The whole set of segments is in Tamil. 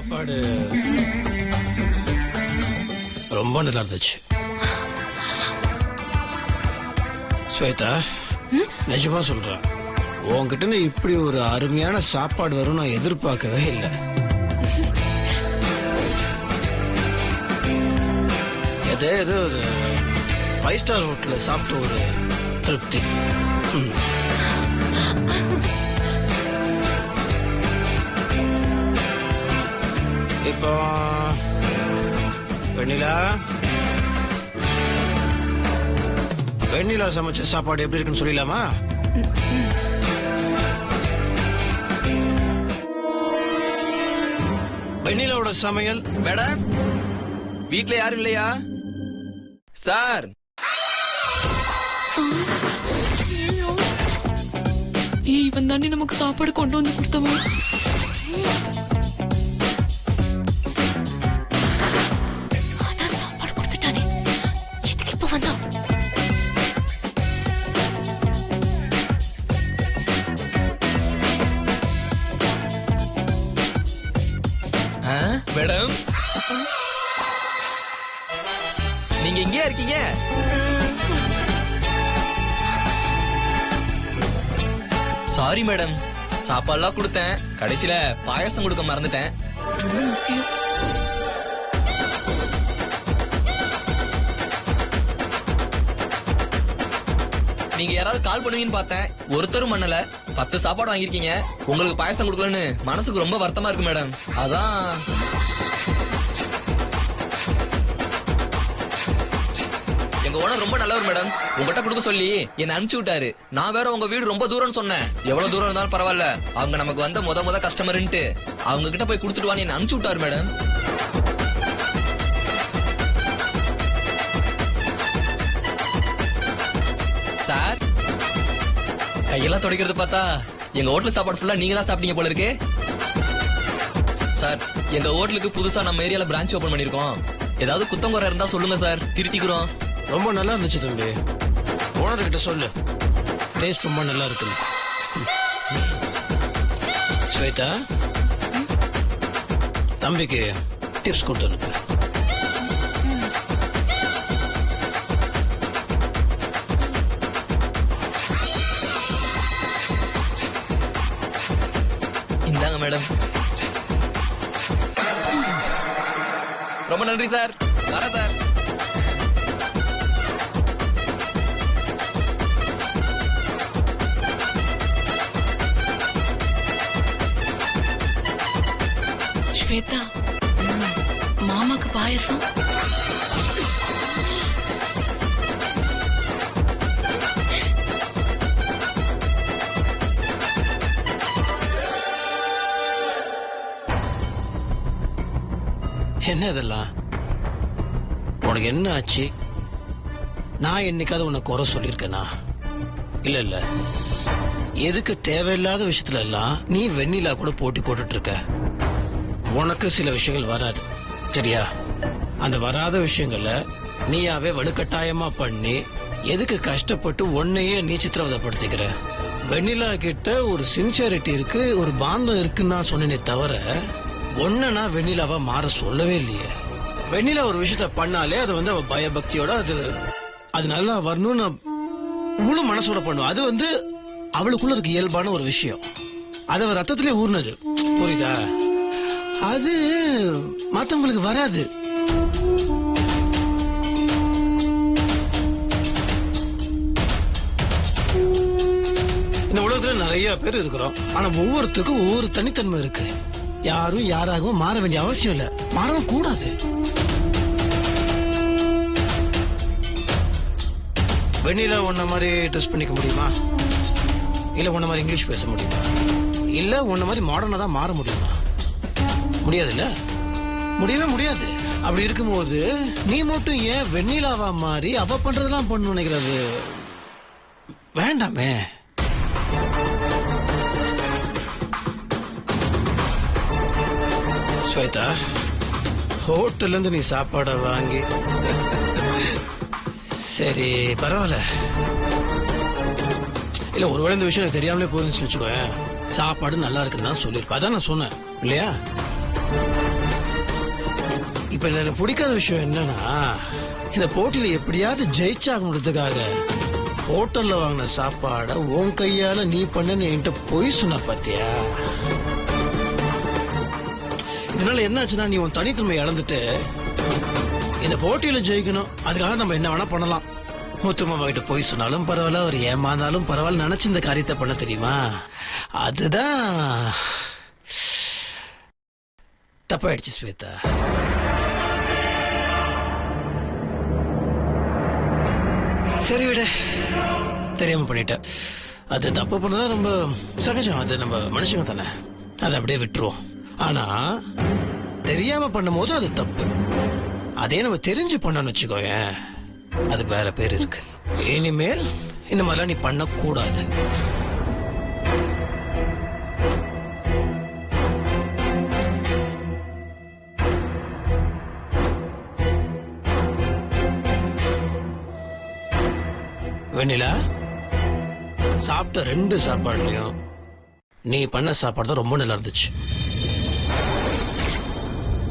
சாப்பாடு ரொம்ப நல்லா இருந்துச்சு ஸ்வேதா. நிஜமா சொல்றேன், உன்கிட்ட இப்படி ஒரு அருமையான சாப்பாடு வரும் நான் எதிர்பார்க்கவே இல்லை. ஏதோ ஒரு 5 ஸ்டார் ஹோட்டல்ல சாப்பிட்ட ஒரு திருப்தி. இப்போ வெண்ணிலா சமைச்ச சாப்பாடு எப்படி இருக்குன்னு சொல்லிடலாமா? வெண்ணிலாவோட சமையல். மேடம், வீட்ல யாரும் இல்லையா சார்? இவன் தாண்டி நமக்கு சாப்பாடு கொண்டு வந்து கொடுத்தவன். அதான் சாப்பாடு கொடுத்துட்டானே, எதுக்கு இப்ப வந்தான்? மேடம், நீங்க எங்கேயா இருக்கீங்க? சாரி மேடம், சாப்பாடுலாம் கொடுத்தேன், கடைசியில பாயாசம் கொடுக்க மறந்துட்டேன். நீங்க யாராவது கால் பண்ணுவீங்கன்னு பார்த்தேன், ஒருத்தரும் பண்ணல. 10 சாப்பாடு வாங்கிருக்கீங்க, உங்களுக்கு பாயாசம் கொடுக்கலன்னு மனசுக்கு ரொம்ப வருத்தமா இருக்கு மேடம். அதான் எங்க ஓனர் ரொம்ப நல்லவர் மேடம், உங்ககிட்ட கொடுக்க சொல்லி என்ன அனுப்பிச்சு விட்டாரு. நான் வேற உங்க வீடு ரொம்ப தூரம்னு சொன்னேன். எவ்வளவு தூரம் இருந்தாலும் பரவாயில்ல, அவங்க நமக்கு வந்த முத கஸ்டமர்ன்ட்டு அவங்க கிட்ட போய் கொடுத்துட்டு வான்னு என்ன அனுப்பிச்சு விட்டாரு மேடம். சார், கையெல்லாம் துடைக்கிறது பார்த்தா எங்க ஹோட்டல் சாப்பாடு ஃபுல்லா நீங்க தான் சாப்பிட்டீங்க போல இருக்கு. சார், எங்க ஹோட்டலுக்கு புதுசா நம்ம ஏரியால பிரான்ச் ஓபன் பண்ணிருக்கோம். ஏதாவது குத்தங்குறை இருந்தா சொல்லுங்க சார், திருத்திக்கிறோம். ரொம்ப நல்லா இருந்துச்சு தம்பி, ஓனர் கிட்ட சொல்லு, டேஸ்ட் ரொம்ப நல்லா இருக்கு. ஸ்வேதா, தம்பிக்கு டிப்ஸ் கொடுத்து அனுப்பு. இந்தாங்க மேடம். ரொம்ப நன்றி சார், வரேன் சார். ஸ்வேதா, மாமாக்கு பாயசம். என்ன இதெல்லாம்? உனக்கு என்ன ஆச்சு? நான் என்னைக்காவது உன்னை குறை சொல்லியிருக்கேனா? இல்ல. எதுக்கு தேவையில்லாத விஷயத்துல எல்லாம் நீ வெண்ணிலா கூட போட்டி போட்டுட்டு இருக்க? உனக்கு சில விஷயங்கள் வராது, சரியா? அந்த வராத விஷயங்களை நீயாவே வலுக்கட்டாயமா பண்ணி எதுக்கு கஷ்டப்பட்டு உன்னையே நீ சித்திரவதைப்படுத்திக்கிற? வெண்ணிலா கிட்ட ஒரு சின்சியரிட்டி இருக்கு, ஒரு பாந்தம் இருக்குன்னு நான் சொன்னேனே தவிர ஒன்ன நான் வெண்ணிலாவா மாற சொல்லவே இல்லையே. வெண்ணிலா ஒரு விஷயத்த பண்ணாலே அது அவ பயபக்தியோட அது நல்லா வரணும்னு முழு மனசோட பண்ணுவா. அது அவளுக்குள்ள இருக்கு இயல்பான ஒரு விஷயம், அது அவ ரத்தத்திலே ஊர்னது, புரியுதா? அது மத்தவங்களுக்கு வராது. இந்த உலகத்துல நிறைய பேர் இருக்கிறோம், ஆனா ஒவ்வொருத்தருக்கும் ஒவ்வொரு தனித்தன்மை இருக்கு. யாரும் யாராகவும் மாற வேண்டிய அவசியம் இல்ல, மாறவும் கூடாது. வெண்ணிலா உன்ன மாதிரி ட்ரெஸ் பண்ணிக்க முடியுமா? இல்ல உன்ன மாதிரி இங்கிலீஷ் பேச முடியுமா? இல்ல உன்ன மாதிரி மாடர்னா தான் மாற முடியுமா? முடியாது இல்ல, முடியவே முடியாது. அப்படி இருக்கும்போது நீ மட்டும் ஏன் வெண்ணிலாவா மாறி அவ பண்றதெல்லாம் பண்ணு நினைக்கிறது வேண்டாமே. ஸ்வேதா, ஹோட்டல்ல இருந்து நீ சாப்பாட வாங்கி சரி பரவாயில்ல. இல்ல ஒருவேளை இந்த விஷயம் எனக்கு தெரியாமலே போயிருந்துச்சு வச்சுக்கோ, சாப்பாடு நல்லா இருக்குன்னு தான் சொல்லியிருப்பேன். அதான் நான் சொன்னேன் இல்லையா? இப்ப எனக்கு பிடிக்காத விஷயம் என்னன்னா, இந்த போட்டியில எப்படியாவது ஜெயிச்சாகணுன்றதுக்காக ஹோட்டல்ல வாங்கின சாப்பாட உன் கையால நீ பண்ணு என்கிட்ட பொய் சொன்ன பாத்தியா? இதனால என்னாச்சுன்னா, நீ உன் தனித்தன்மை இழந்துட்டு இந்த போட்டியில ஜெயிக்கணும், அதுக்காக நம்ம என்ன வேணா பண்ணலாம். முத்துமாமா கிட்ட போய் சொன்னாலும் பரவாயில்ல, அவர் ஏமாந்தாலும் பரவாயில்ல நினைச்சு இந்த காரியத்தை பண்ண தெரியுமா? அதுதான் தப்பாயிடுச்சு ஸ்வேதா. சரி விட, தெரியாம பண்ணிட்டேன். அது தப்பு பண்ணதா ரொம்ப சகஜம், அது நம்ம மனுஷங்க தானே, அதை அப்படியே விட்டுருவோம். ஆனா தெரியாம பண்ணும் போது அது தப்பு. அதே நம்ம தெரிஞ்சு பண்ணணும்னு வச்சுக்கோயேன், அதுக்கு வேற பேர் இருக்கு. இனிமேல் இந்த மாதிரிலாம் நீ பண்ணக்கூடாது. வெண்ணிலா, சாப்பிட்ட 2 சாப்பாடுலயும் நீ பண்ண சாப்பாடு தான் ரொம்ப நல்லா இருந்துச்சு.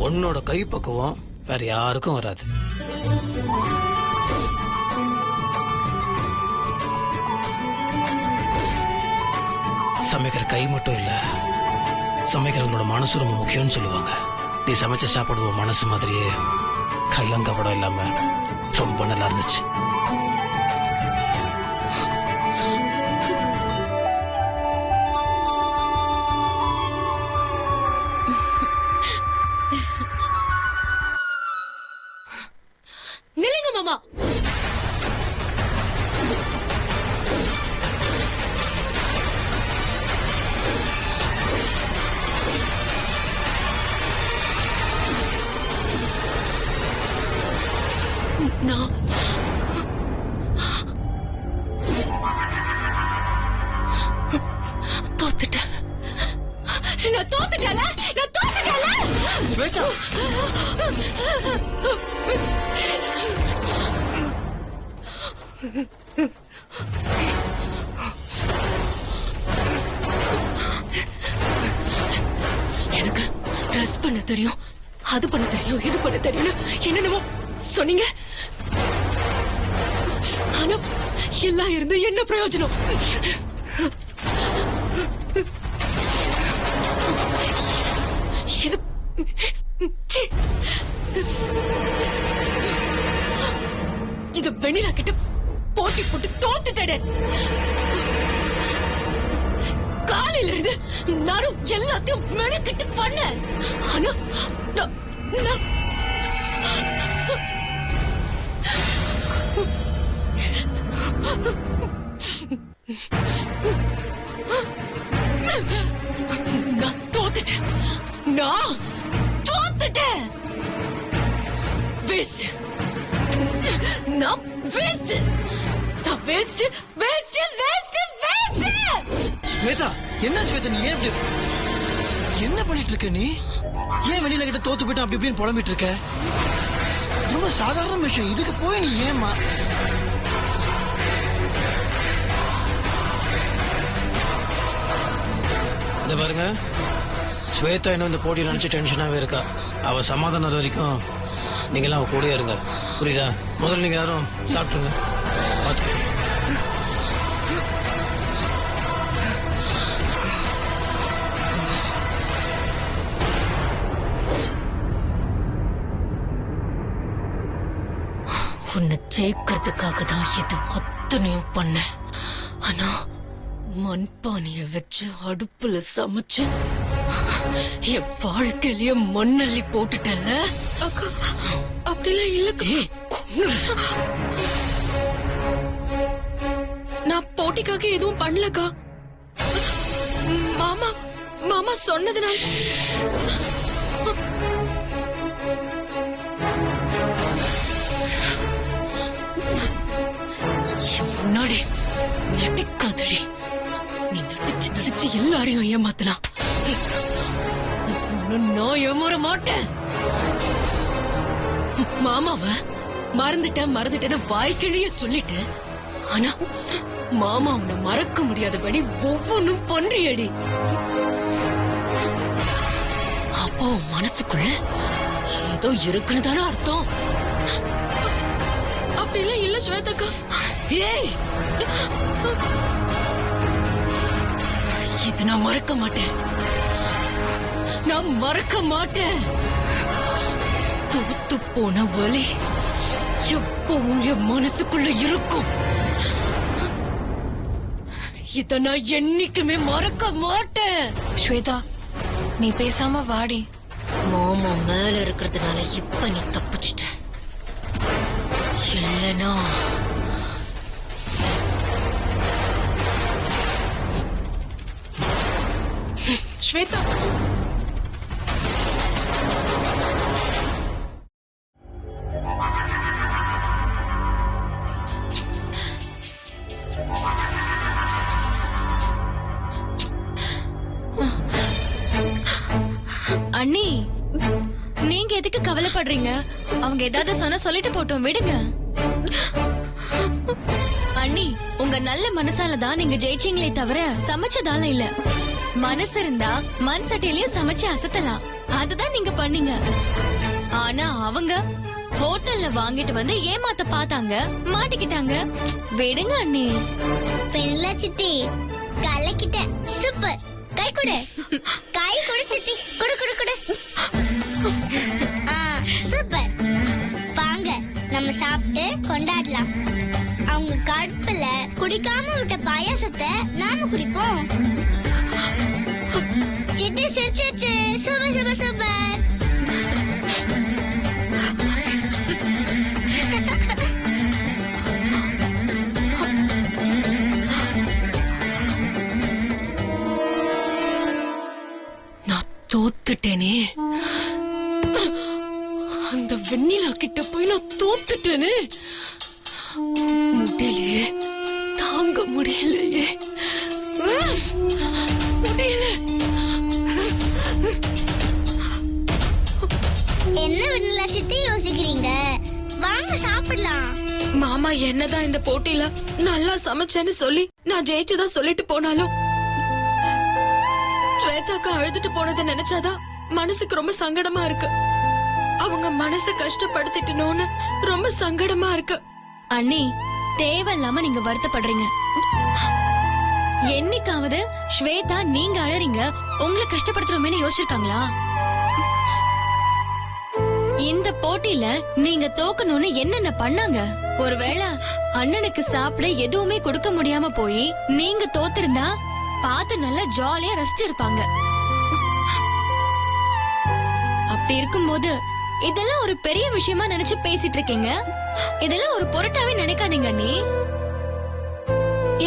உன்னோட கைப்பக்குவம் வேற யாருக்கும் வராது. சமைக்கிற கை மட்டும் இல்ல, சமைக்கிறவங்களோட மனசு ரொம்ப முக்கியம்னு சொல்லுவாங்க. நீ சமைச்ச சாப்பாடு மனசு மாதிரியே கள்ளங்கப்படம் இல்லாம ரொம்ப நல்லா இருந்துச்சு. நில்லுங்க மாமா. நான் தோத்துட்டேன். நான் தோத்துட்டேன்ல. ஸ்வேதா, எனக்கு ட்ரெஸ் பண்ண தெரியும், அது பண்ண தெரியும், இது பண்ண தெரியும், என்னென்னமோ சொன்னீங்க. ஆனா எல்லாம் இருந்து என்ன பிரயோஜனம்? இது ச்சீ. இது வெண்ணிலா கிட்ட போட்டி போட்டு தோத்துட்டேன். காலையில இருந்து நானும் எல்லாத்தையும் மெனக்கிட்டு பண்ண. ஆனா நான் தோத்துட்டேன். நான் தோத்துட்டேன். வேஸ்ட். நான் வேஸ்ட். நான் waste waste waste waste. Shweta, என்ன ஸ்வேதா, நீ ஏன் இப்படி என்ன பண்ணிட்டு இருக்க? நீ ஏன் வெளியில கிட்ட தோத்து போயிட்டு அப்படி இப்படின்னு புலம்பிட்டு இருக்க? ரொம்ப சாதாரண விஷயம், இதுக்கு போய் நீ ஏமா? இந்த பாருங்க, ஸ்வேதா இன்னும் இந்த போட்டியை நினைச்சு டென்ஷனாவே இருக்கா. அவ சமாதானம் வரைக்கும் நீங்களாம் அவ கூட இருங்க, புரியுதா? முதல்ல நீங்க யாரும் சாப்பிட்டுருங்க. பார்த்து உன்னை ஜெயிக்கிறதுக்காக தான் இது அத்தனையும் பண்ண. ஆனா மண்பானைய வச்சு அடுப்புல சமைச்சு என் வாழ்க்கையிலேயே மண்ணள்ளி போட்டுட்டல. அக்கா, அப்படிலாம் இல்ல. நான் போட்டிக்காக எதுவும் பண்ணலக்கா. மாமா மாமா சொன்னதுனால. முன்னாடி நடிக்காதடி. நீ நடிச்சு நடிச்சு எல்லாரையும் ஏமாத்தலாம். நான் ஏமாற மாட்டேன். மாமாவ மறந்துட்டேன்னு வாய்க்கிழிய சொல்லிட்டேன். ஆனா மாமா உன்னை மறக்க முடியாதபடி ஒவ்வொன்னும் பண்றியடி. அப்போ மனசுக்குள்ள ஏதோ இருக்குன்னு தானே அர்த்தம். அப்படிலாம் இல்ல ஸ்வேதாக்கா. ஏய், இது நான் மறக்க மாட்டேன். நான் மறக்க மாட்டேன். தோத்து போன வலி எப்பவும் என் மனசுக்குள்ள இருக்கும். இத நான் என்னைக்குமே மறக்க மாட்டேன். ஸ்வேதா, நீ பேசாம வாடி. மாமா மேல இருக்கிறதுனால இப்ப நீ தப்பிச்சிட்ட. இல்லனா ஸ்வேதா, அண்ணி, நீங்க எதுக்கு கவலைப்படுறீங்க? அவங்க ஏதாவது சொன்னா சொல்லிட்டு போட்டோம், விடுங்க. அண்ணி, உங்க நல்ல மனசால தான் நீங்க ஜெயிச்சீங்களே தவிர சமைச்சதால இல்ல. மனசு இருந்தா மண் சட்டியிலயும் சமைச்சு அசத்தலாம். அதுதான் நீங்க பண்ணீங்க. ஆனா அவங்க ஹோட்டல்ல வாங்கிட்டு வந்து ஏமாத்த பார்த்தாங்க, மாட்டிக்கிட்டாங்க. விடுங்க அண்ணி. பெண்ல சித்தி கலக்கிட்ட. சூப்பர். கை கொடு, கை கொடு சித்தி. கொடு கொடு கொடு. சூப்பர். வாங்க நம்ம சாப்பிட்டு கொண்டாடலாம். அவங்க கடுப்புல குடிக்காம விட்ட பாயாசத்தை நாம குடிப்போம். சித்தி சிரிச்சிருச்சு. Super super super. தோத்துட்டேனே. அந்த வெண்ணிலா கிட்ட போய் நான் தோத்துட்டேனே. முடியலையே, தாங்க முடியலையே, முடியல. என்ன வெண்ணிலா சித்தி யோசிக்கிறீங்க? வாங்க சாப்பிடலாம். மாமா என்னதான் இந்த போட்டியில நல்லா சமைச்சேன்னு சொல்லி நான் ஜெயிச்சுதான் சொல்லிட்டு போனாலும் ஸ்வேதாக்கா அழுதுட்டு போனதை நினைச்சாதான் மனசுக்கு ரொம்ப சங்கடமா இருக்கு. அவங்க மனசை கஷ்டப்படுத்திட்டோன்னு ரொம்ப சங்கடமா இருக்கு. அண்ணி, தேவையில்லாம நீங்க வருத்தப்படுறீங்க. என்னைக்காவது ஸ்வேதா நீங்க அழறீங்க உங்களை கஷ்டப்படுத்துறோமேன்னு யோசிச்சிருக்காங்களா? இந்த போட்டியில நீங்க தோக்கணும்னு என்னென்ன பண்ணாங்க? ஒருவேளை அண்ணனுக்கு சாப்பிட எதுவுமே கொடுக்க முடியாம போய் நீங்க தோத்திருந்தா பார்த்து நல்லா ஜாலியா ரசிச்சு இருப்பாங்க. அப்படி இருக்கும்போது இதெல்லாம் ஒரு பெரிய விஷயமா நினைச்சு பேசிட்டு இருக்கீங்க. இதெல்லாம் ஒரு பொருட்டாவே நினைக்காதீங்க அண்ணி.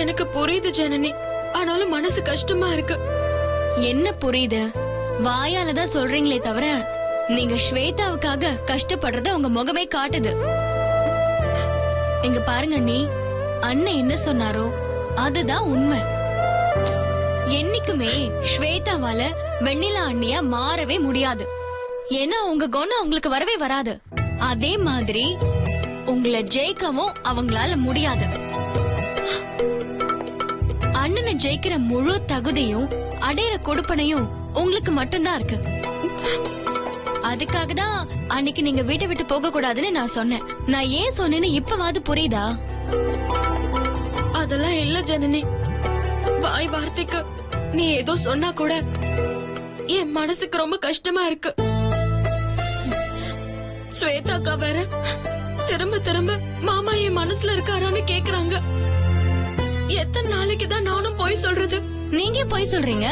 எனக்கு புரியுது ஜனனி, ஆனாலும் மனசு கஷ்டமா இருக்கு. என்ன புரியுது? வாயாலதான் சொல்றீங்களே தவிர நீங்க ஸ்வேதாவுக்காக கஷ்டப்படுறத உங்க முகமே காட்டுது. இங்க பாருங்க அண்ணி, அண்ணன் என்ன சொன்னாரோ அதுதான் உண்மை. என்னைக்குமே ஸ்வேதாவால வெண்ணிலா அண்ணியா மாறவே முடியாது. ஏன்னா உங்க குணம் உங்களுக்கு வரவே வராது. அதே மாதிரி உங்களை ஜெயிக்கவும் அவங்களால முடியாது. அண்ணனை ஜெயிக்கிற முழு தகுதியும் அடையிற கொடுப்பனையும் உங்களுக்கு மட்டும்தான் இருக்கு. அதுக்காக தான் அன்னைக்கு நீங்க வீட்டை விட்டு போக கூடாதுன்னு நான் சொன்னேன். நான் ஏன் சொன்னேன்னு இப்பவாது புரியுதா? அதெல்லாம் இல்ல ஜனனி. வாய் வார்த்தைக்கு நீ ஏதோ சொன்னா கூட என் மனசுக்கு ரொம்ப கஷ்டமா இருக்கு. ஸ்வேதாக்கா வேற திரும்ப திரும்ப மாமா என் மனசுல இருக்காரான்னு கேக்குறாங்க. எத்தனை நாளைக்கு தான் நானும் போய் சொல்றது? நீங்க போய் சொல்றீங்க,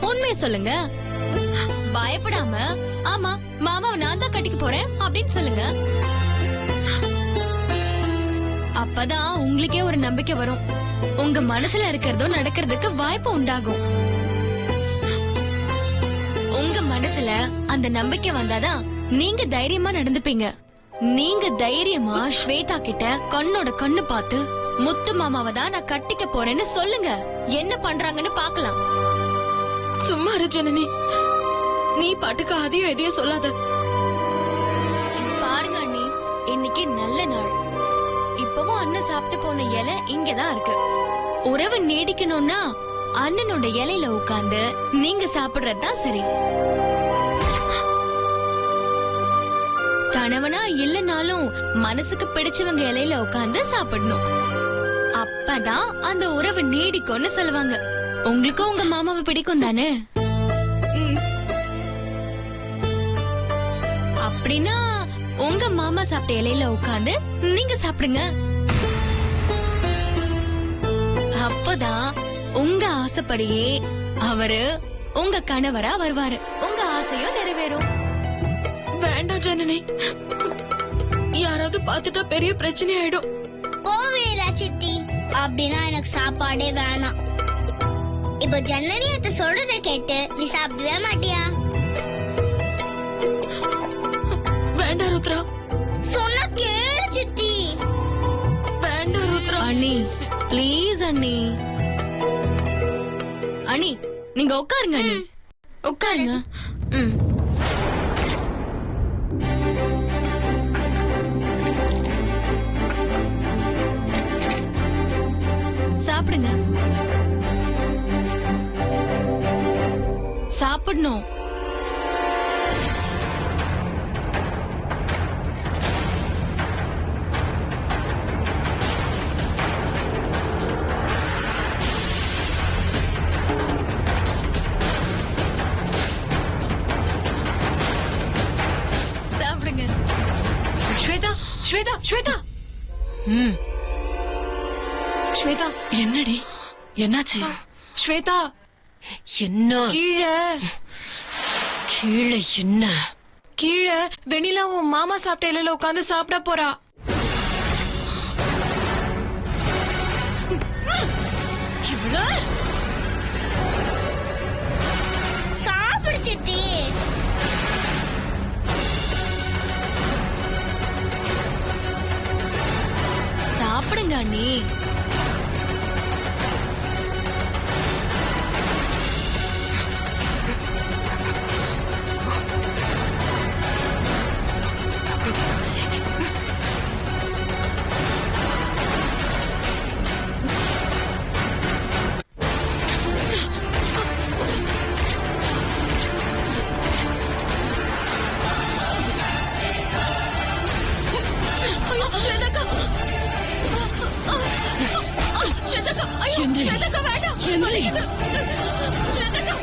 உண்மையை சொல்லுங்க. பயப்படாம ஆமா மாமாவை நான் தான் கட்டிக்க போறேன் அப்படின்னு சொல்லுங்க. அப்பதான் உங்களுக்கே ஒரு நம்பிக்கை வரும். உங்க மனசுல இருக்கிறதோ நடக்கிறதுக்கு வாய்ப்பு உண்டாகும். உங்க மனசுல அந்த நம்பிக்கை வந்தாதான் நீங்க தைரியமா நடந்துப்பீங்க. நீங்க தைரியமா ஸ்வேதா கிட்ட கண்ணோட கண்ணு பார்த்து முத்து மாமாவை தான் நான் கட்டிக்க போறேன்னு சொல்லுங்க. என்ன பண்றாங்கன்னு பாக்கலாம். சும்மா இரு ஜனனி, நீ பாட்டுக்கு அதையும் எதையும் சொல்லாத. பாருங்க அண்ணி, இன்னைக்கு நல்ல நாள். இப்பவும் அண்ணன் சாப்பிட்டு போன இலை இங்கதான் இருக்கு. உறவு நீடிக்கணும்னா அண்ணனோட இலையில உட்கார்ந்து நீங்க சாப்பிடுறதுதான் சரி. கணவனா இல்லனாலும் மனசுக்கு பிடிச்சவங்க இலையில உட்கார்ந்து சாப்பிடணும். அப்பதான் அந்த உறவு நீடிக்கும்னு சொல்லுவாங்க. உங்களுக்கும் உங்க மாமாவை பிடிக்கும் தானே? அப்படின்னா உங்க மாமா சாப்பிட்ட இலையில உட்கார்ந்து நீங்க சாப்பிடுங்க. அப்பதான் உங்க ஆசைப்படியே அவரு உங்க கணவரா வருவாரு. உங்க ஆசையும் நிறைவேறும். வேண்டாம் ஜனனி, யாராவது பார்த்துட்டா பெரிய பிரச்சனை ஆயிடும். கோவில சித்தி, அப்படின்னா எனக்கு சாப்பாடே வேணாம். இப்போ ஜனனி அத்தை சொல்றதை கேட்டு நீ சாப்பிடவே மாட்டியா? வேண்டாம் ருத்ரா, சொன்னா கேளு சித்தி. வேண்டாம் ருத்ரா. அண்ணி ப்ளீஸ் அண்ணி. அண்ணி நீங்க உட்காருங்க. அண்ணி உட்காருங்க. சாப்பிடுங்க. சாப்பிடணும். சாப்பிடுங்க. ஸ்வேதா, ஸ்வேதா, ஸ்வேதா. ஸ்வேதா, என்னடி என்னாச்சு? ஸ்வேதா, என்ன கீழே கீழே என்ன? கீழே வெண்ணிலா உன் மாமா சாப்பிட்ட இலையில உட்காந்து சாப்பிட போறா. சாப்பிடு சித்தி. சாப்பிடுங்க அண்ணி. ஸ்வேதாக்கா, ஸ்வேதாக்கா, ஐயோ, ஸ்வேதாக்கா வேண்டாம். வலிக்குது. ஸ்வேதாக்கா,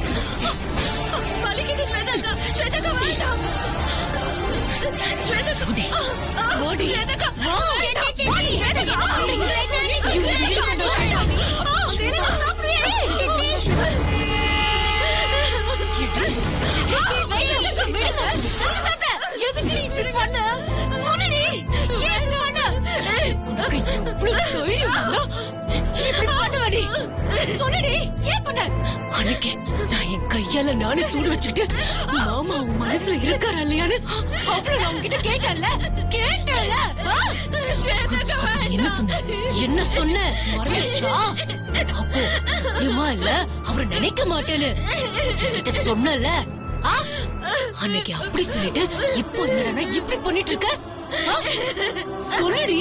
வலிக்குது ஸ்வேதாக்கா. ஸ்வேதாக்கா வேண்டாம். ஸ்வேதாக்கா, ஓடி. ஸ்வேதாக்கா, வேண்டாம். ஓடி. ஸ்வேதாக்கா, ஸ்வேதாக்கா, ஸ்வேதாக்கா, சாப்பிடுறியா? எதுக்கு நீ இப்படி பண்ண? சொன்னடி, ஏன் பண்ண? உனக்கு எவ்வளவு தைரியம் இருந்தா இப்படி பண்ணுவடி? சொன்னடி, ஏன் பண்ண? அன்னைக்கு நான் என் கையால நானே சூடு வச்சுக்கிட்டு மாமா உன் மனசுல இருக்காரா இல்லையான்னு அவ்வளவு நான் உன்கிட்ட கேட்டல்ல? கேட்டல்ல? ஸ்வேதாக்கா என்ன சொன்ன? என்ன சொன்ன? மறந்துச்சா? அப்போ சத்தியமா இல்ல அவரை நினைக்க மாட்டேன்னு என்கிட்ட சொன்னல. அன்னைக்கு அப்படி சொல்லிட்டு இப்போ என்னடா இப்படி பண்ணிட்டு இருக்க? சொல்லுடி.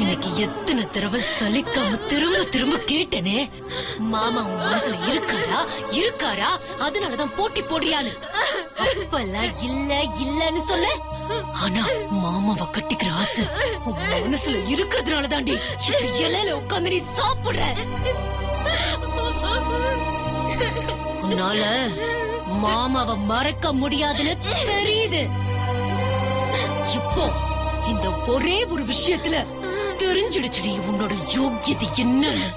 எனக்கு எத்தனை தடவை சலிக்காம திரும்ப திரும்ப கேட்டனே, மாமா உன் மனசுல இருக்காரா இருக்காரா, அதனாலதான் போட்டி போடுறியான்னு. அப்பெல்லாம் இல்ல இல்லன்னு சொல்ல. ஆனா மாமாவை கட்டிக்கிற ஆசை உன் மனசுல இருக்கிறதுனால தாண்டி இப்படி இலையில உட்காந்து நீ சாப்பிடுற. உன்னால மாமாவை மறக்க முடியாதுன்னு தெரியுது. இப்போ இந்த ஒரே ஒரு விஷயத்துல தெரிஞ்சிடுச்சுடி உன்னோட யோக்கியதை என்னன்னு.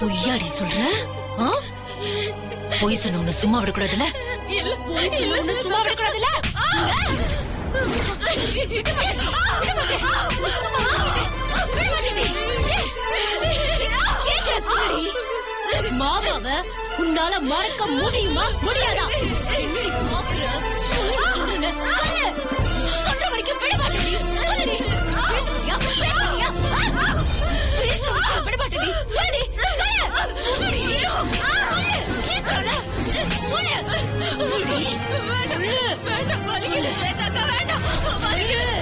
பொய்யாடி சொல்ற? பொய் சொன்ன உன்னை சும்மா விடக்கூடாதுல்ல? பொய் சொன்ன உன்னை சும்மா விடக்கூடாதுல்ல? மாமாவை உன்னால மறக்க முடியுமா முடியாதா? சொல்ற வரைக்கும் விட மாட்டேடி. சொல்லுடி. பேசுறியா? பேசுறியா? விட மாட்டேடி. சொல்லுடி. சொல்லுடி. கேட்கல. சொல்லு. சொல்லு. வேண்டாம். வலிக்குது ஸ்வேதாக்கா, வேண்டாம். வலிக்குது.